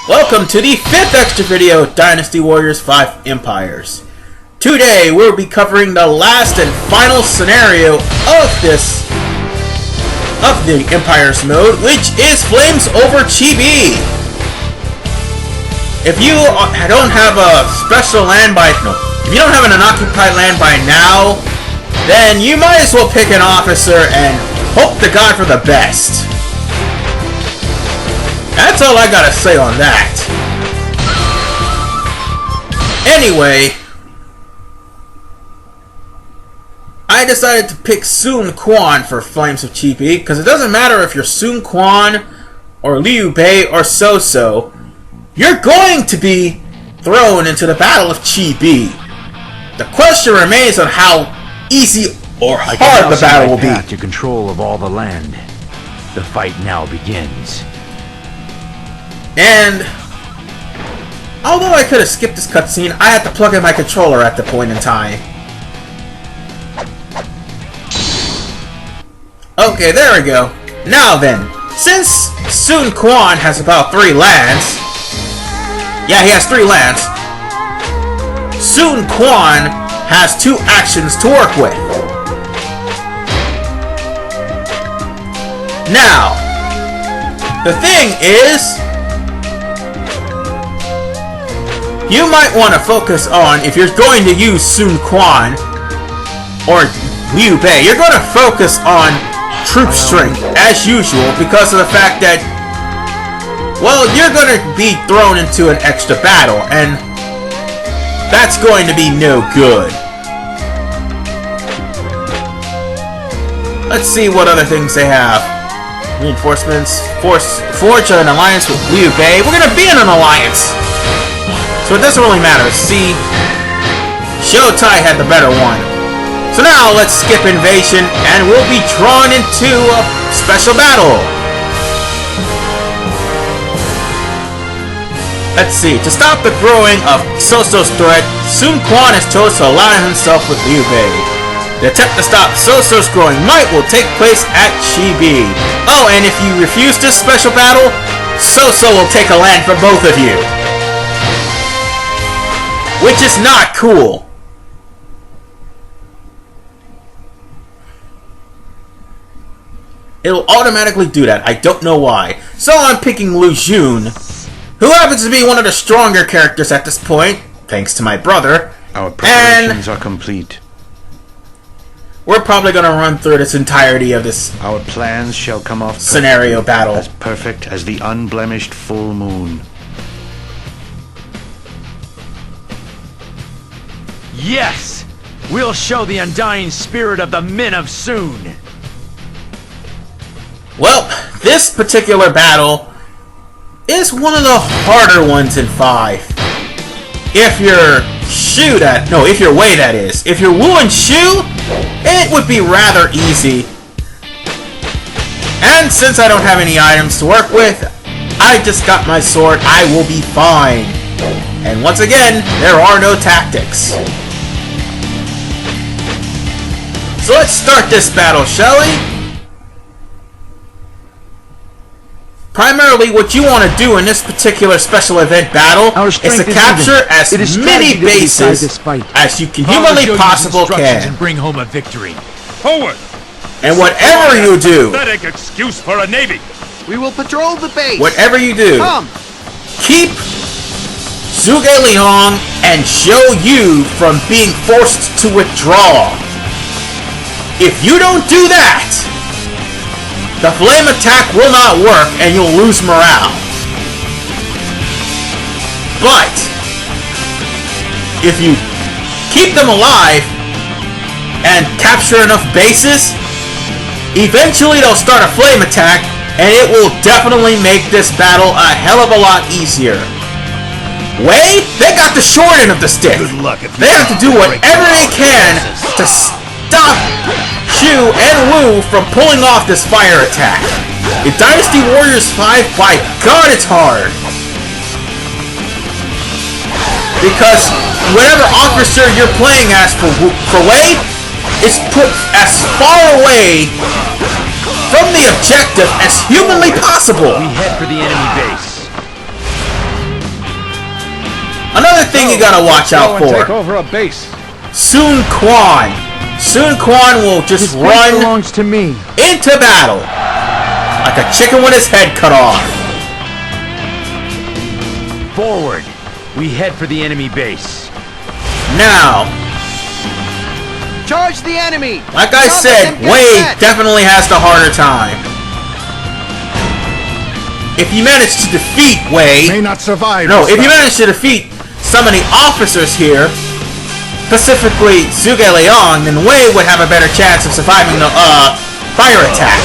Welcome to the 5th extra video, Dynasty Warriors 5 Empires. Today we'll be covering the last and final scenario of the Empires mode, which is Flames over Chibi. If you don't have a special land if you don't have an unoccupied land by now, then you might as well pick an officer and hope to God for the best. That's all I gotta say on that. Anyway, I decided to pick Sun Quan for Flames of Chibi, because it doesn't matter if you're Sun Quan, or Liu Bei, or So-So, you're going to be thrown into the Battle of Chibi. The question remains on how easy or hard the battle will be. To control of all the land. The fight now begins. And although I could have skipped this cutscene, I had to plug in my controller at the point in time. Okay, there we go. Now then, since Sun Quan has about 3 lands, yeah, he has 3 lands, Sun Quan has 2 actions to work with. Now, the thing is, you might want to focus on, if you're going to use Sun Quan or Liu Bei, you're going to focus on troop strength as usual, because of the fact that, well, you're going to be thrown into an extra battle, and that's going to be no good. Let's see what other things they have. Reinforcements, forge an alliance with Liu Bei. We're going to be in an alliance, so it doesn't really matter. See, Showtai had the better one. So now let's skip invasion and we'll be drawn into a special battle. Let's see, to stop the growing of So-So's threat, Sun Quan is chosen to ally himself with Liu Bei. The attempt to stop So-So's growing might will take place at Chibi. Oh, and if you refuse this special battle, So-So will take a land for both of you. Which is not cool. It'll automatically do that. I don't know why. So I'm picking Lu Jun, who happens to be one of the stronger characters at this point, thanks to my brother. Our preparations are complete. We're probably going to run through this entirety of this Our plans shall come off scenario battle. As perfect as the unblemished full moon. Yes! We'll show the undying spirit of the men of Sun! Well, this particular battle is one of the harder ones in 5. If you're if you're Wei, that is. If you're Wu and Shu, it would be rather easy. And since I don't have any items to work with, I just got my sword. I will be fine. And once again, there are no tactics. So let's start this battle, shall we? Primarily, what you want to do in this particular special event battle is to capture as many bases as you can humanly possible can. And bring home a victory. Forward! And whatever you do, Pathetic excuse for a navy. We will patrol the base. whatever you do, Come. keep Zhuge Liang and Zhou Yu from being forced to withdraw. If you don't do that, the flame attack will not work and you'll lose morale. But if you keep them alive and capture enough bases, eventually they'll start a flame attack and it will definitely make this battle a hell of a lot easier. Wei, they got the short end of the stick. Good luck if you They have to do whatever they can to stop Shu and Wu from pulling off this fire attack. In Dynasty Warriors 5, by God, it's hard. Because whatever officer you're playing as for Wei is put as far away from the objective as humanly possible. We head for the enemy base. thing you gotta watch out Go and take for. over a base. Sun Quan. Sun Quan will just run belongs to me. into battle like a chicken with his head cut off. Forward. We head for the enemy base. Now, Charge the enemy! like I Don't let said, them get Wei set. definitely has the harder time. If you manage to defeat Wei, May not survive. no, this if you battle. manage to defeat some of the officers here, specifically Zhuge Liang, then Wei would have a better chance of surviving the fire attack.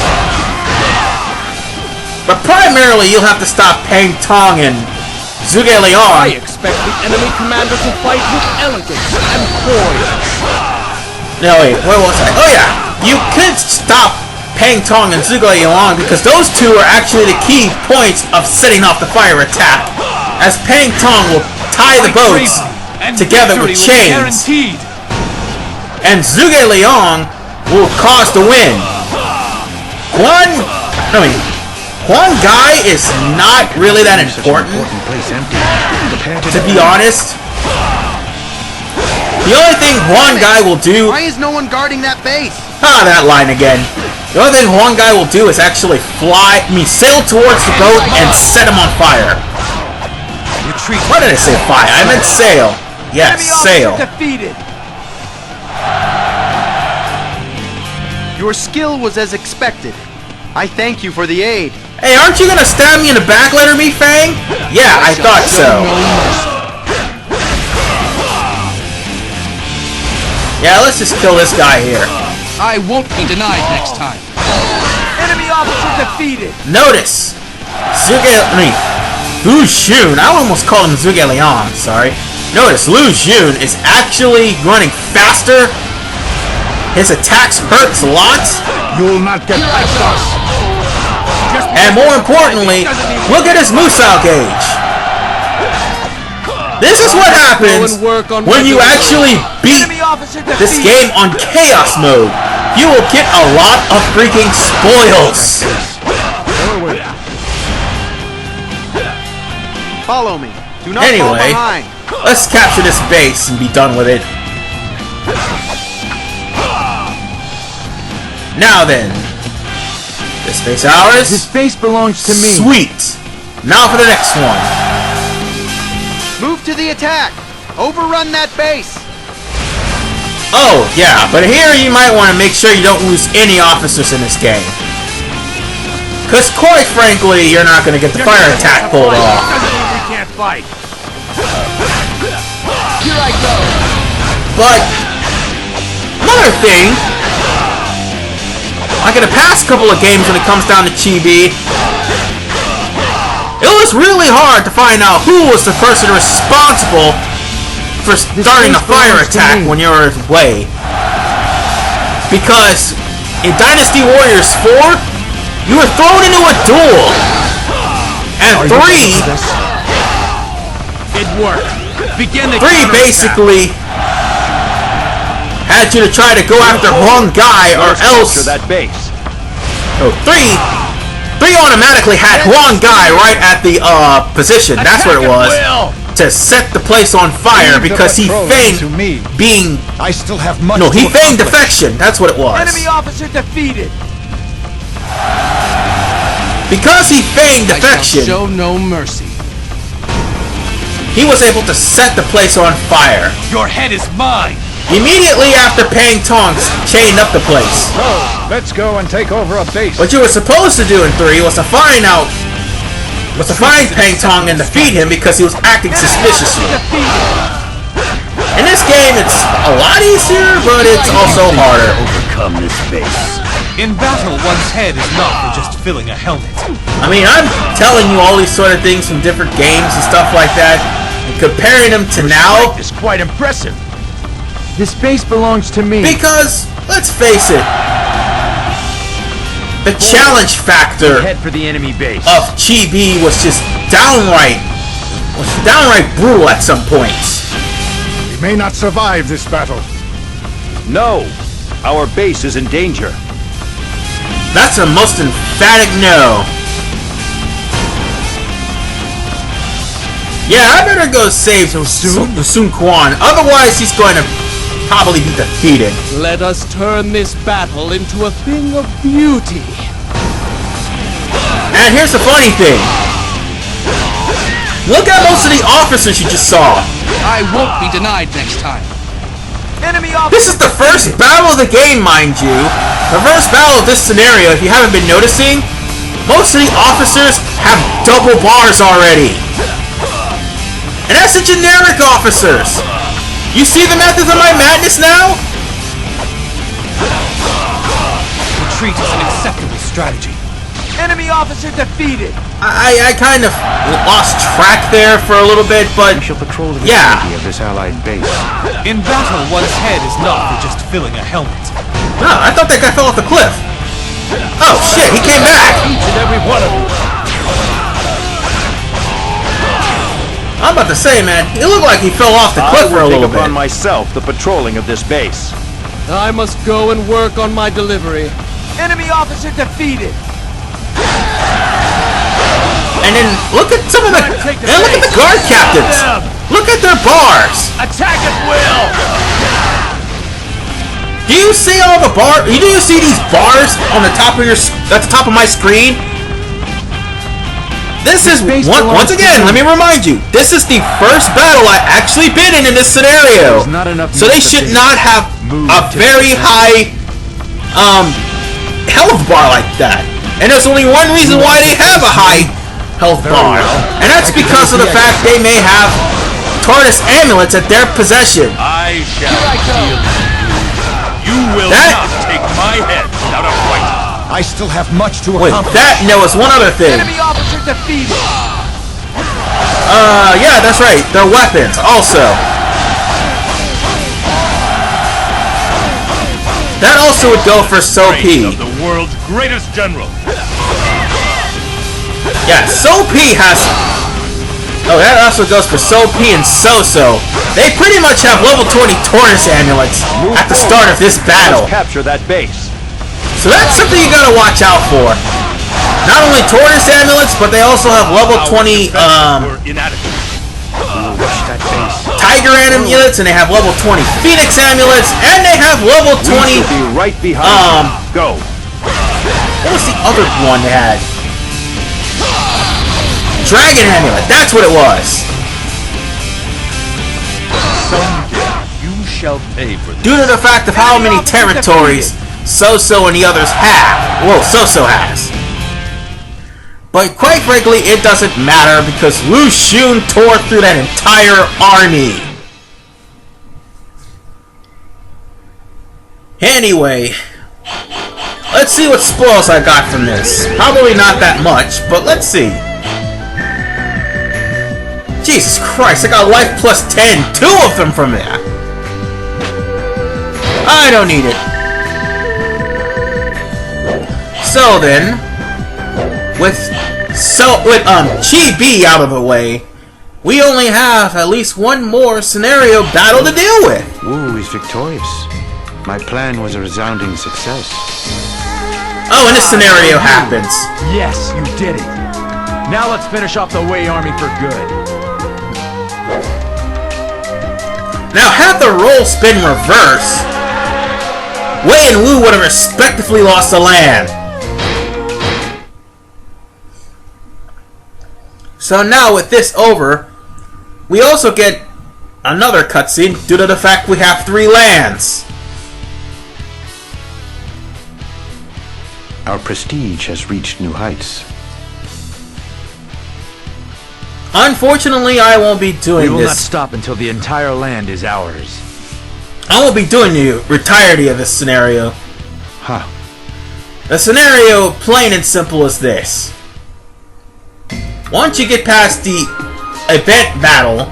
But primarily, you'll have to stop Pang Tong and Zhuge I Liang. expect the enemy commander to fight with elegance and poise. No, wait, where was I? Oh yeah, you could stop Pang Tong and Zhuge Liang because those two are actually the key points of setting off the fire attack, as Pang Tong will tie the boats together with chains, and Zhuge Liang will cause the wind. Huang Gai is not really that important, to be honest. The only thing Huang Gai will do... Why is no one guarding that base? that line again. The only thing Huang Gai will do is actually sail towards the boat and set him on fire. Why did I say fire? I meant sail. Yes, sail. Defeated. Your skill was as expected. I thank you for the aid. Hey, aren't you gonna stab me in the back, letter me, Fang? Yeah, I thought so. Yeah, let's just kill this guy here. I won't be denied next time. Enemy officer defeated. Notice, Lu Xun, I almost called him Zhuge Liang, sorry. Notice, Lu Xun is actually running faster. His attacks hurts a lot. You'll not get past us. And more importantly, look at his Musou gauge. This is what happens when you actually beat Enemy officer defeated. this game on Chaos Mode. You will get a lot of freaking spoils. Follow me. Do not fall Anyway, behind. let's capture this base and be done with it. Now then, this base ours. This base belongs to me. Sweet. Now for the next one. Move to the attack. Overrun that base. Oh, yeah, but here you might want to make sure you don't lose any officers in this game. Because quite frankly, you're not going to get the fire attack pulled off. Doesn't mean we can't fight. Here I go. But, another thing, like in the past couple of games when it comes down to Chibi, it was really hard to find out who was the person responsible for starting a fire attack when you were away. Because in Dynasty Warriors 4, you were thrown into a duel. And 3 It worked. Begin the 3 basically had you to try to go after Huang Gai or else... that base. Oh, 3 automatically had Huang Gai right at the position. That's what it was. To set the place on fire because he feigned being... I still have much No, he to feigned accomplish. defection. That's what it was. Enemy officer defeated. Because he feigned I shall defection, show no mercy. he was able to set the place on fire. Your head is mine. Immediately after Pang Tong chained up the place. So, let's go and take over a base. What you were supposed to do in 3 was to find Pang Tong and defeat him because he was acting suspiciously. In this game, it's a lot easier, but it's also harder. Overcome this base. In battle, one's head is not for just filling a helmet. I mean, I'm telling you all these sort of things from different games and stuff like that, and comparing them to now, It's quite impressive. This base belongs to me. because, let's face it, the challenge factor Head for the enemy base. of Chibi was just downright brutal at some points. We may not survive this battle. No. Our base is in danger. That's a most emphatic no. Yeah, I better go save Sun Quan. Otherwise, he's going to probably be defeated. Let us turn this battle into a thing of beauty. And here's the funny thing. Look at most of the officers you just saw. I won't be denied next time. Enemy officer. This is the first battle of the game, mind you. The first battle of this scenario, if you haven't been noticing, most of the officers have double bars already. And that's the generic officers. You see the methods of my madness now? Retreat is an acceptable strategy. Enemy officer defeated. I kind of lost track there for a little bit, but We shall patrol the yeah. vicinity of this allied base. In battle, one's head is not for just filling a helmet. No, I thought that guy fell off the cliff. Oh shit, he came back! Each and every one of you. I'm about to say, man, it looked like he fell off the cliff for a little bit. myself the patrolling of this base. I must go and work on my delivery. Enemy officer defeated. And then look at some of the look at the guard captains. Look at their bars. Attack at will. Do you see all the bar? Do you see these bars on the top of your at the top of my screen? This is once again. Let me remind you. This is the first battle I actually been in this scenario. So they should not have a very high health bar like that. And there's only one reason why they have a high health bar, and that's because of the fact they may have TARDIS amulets at their possession. I shall deal. You will not take my head without a fight. I still have much to Wait, accomplish. that and there was one other thing. Enemy officer defeated. Yeah, that's right. Their weapons also. That also would go for So-P. Of the world's greatest general. Yeah, So-P has... Oh, that also goes for So-P and So-So. They pretty much have level 20 TARDIS amulets at the start of this battle. Capture that base. So that's something you gotta watch out for. Not only TARDIS amulets, but they also have level 20, Were inadequate. Rush that base. Tiger amulets, and they have level 20 Phoenix amulets, and they have level 20... We should be right behind you. Go. What was the other one they had? Dragon amulet, that's what it was. Someday you shall pay for this. Due to the fact of how many territories So-So and the others have. Well, So-So has. But quite frankly, it doesn't matter because Lu Xun tore through that entire army. Anyway, let's see what spoils I got from this. Probably not that much, but let's see. Jesus Christ, I got life plus 10. 2 of them from that. I don't need it. So then, with Chi-B out of the way, we only have at least one more scenario battle to deal with. Wu is victorious. My plan was a resounding success. Oh, and this scenario happens. Yes, you did it. Now let's finish off the Wei army for good. Now, had the roles been reversed, Wei and Wu would have respectively lost the land. So now, with this over, we also get another cutscene due to the fact we have 3 lands. Our prestige has reached new heights. Unfortunately, I won't be doing We will not this. stop until the entire land is ours. I won't be doing the entirety of this scenario. Huh. The scenario, plain and simple, is this. Once you get past the event battle...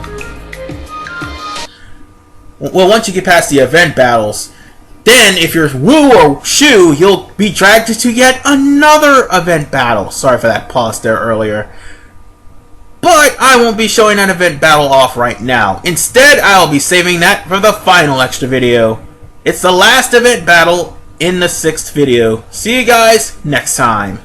Well, once you get past the event battles, then if you're Wu or Shu, you'll be dragged to yet another event battle. Sorry for that pause there earlier. But I won't be showing that event battle off right now. Instead, I'll be saving that for the final extra video. It's the last event battle in the 6th video. See you guys next time.